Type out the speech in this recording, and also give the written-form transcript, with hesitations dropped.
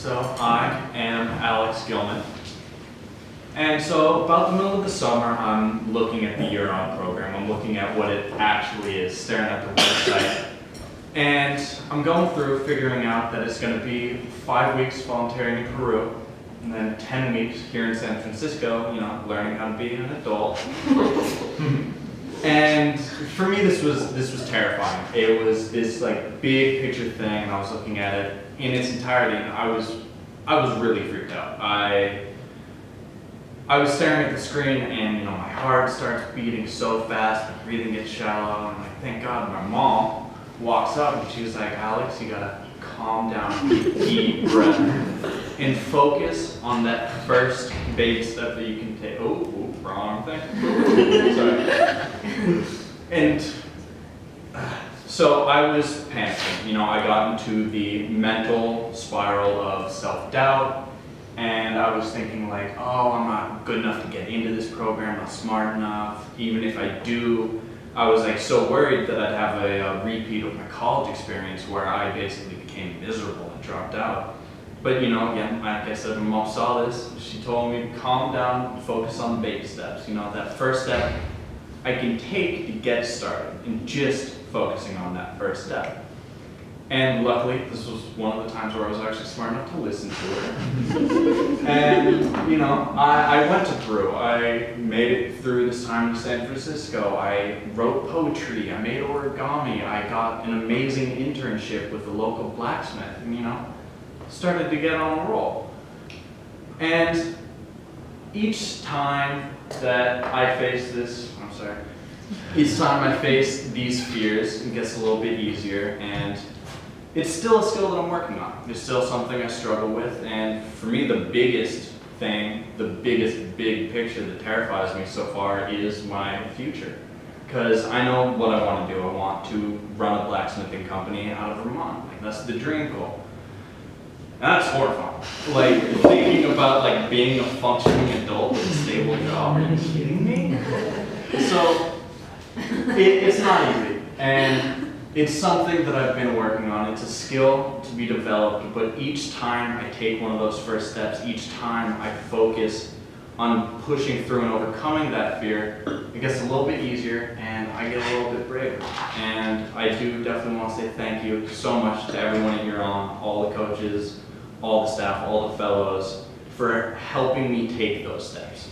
So I am Alex Gilman. And so about the middle of the summer, I'm looking at the year-round program. I'm looking at what it actually is, staring at the website. And I'm going through figuring out that it's going to be 5 weeks volunteering in Peru, and then 10 weeks here in San Francisco, learning how to be an adult. And for me, this was terrifying. It was this big picture thing, and I was looking at it in its entirety, and I was really freaked out. I was staring at the screen, and my heart starts beating so fast, my breathing gets shallow, and thank God my mom walks up and she was like, "Alex, you gotta calm down, deep breath, and focus on that first baby step that you can take." Oh, wrong thing. Sorry. And so I was panicking. I got into the mental spiral of self-doubt, and I was thinking oh, I'm not good enough to get into this program, not smart enough. Even if I do, I was so worried that I'd have a repeat of my college experience where I basically became miserable and dropped out. But again, like I said, my mom saw this. She told me to calm down and focus on the baby steps. That first step I can take to get started, and just focusing on that first step. And luckily, this was one of the times where I was actually smart enough to listen to her. And I went to Peru. I made it through this time in San Francisco. I wrote poetry. I made origami. I got an amazing internship with the local blacksmith. And started to get on a roll. And each time that I face each time I face these fears, it gets a little bit easier, and it's still a skill that I'm working on. It's still something I struggle with, and for me the biggest big picture that terrifies me so far is my future. Because I know what I want to do. I want to run a blacksmithing company out of Vermont. That's the dream goal. And that's horrifying. Thinking about being a functioning adult with a stable job. Are you kidding me? So it's not easy, and it's something that I've been working on. It's a skill to be developed, but each time I take one of those first steps, each time I focus on pushing through and overcoming that fear, it gets a little bit easier, and I get a little bit braver. And I do definitely want to say thank you so much to everyone at Huron, all the coaches, all the staff, all the fellows, for helping me take those steps.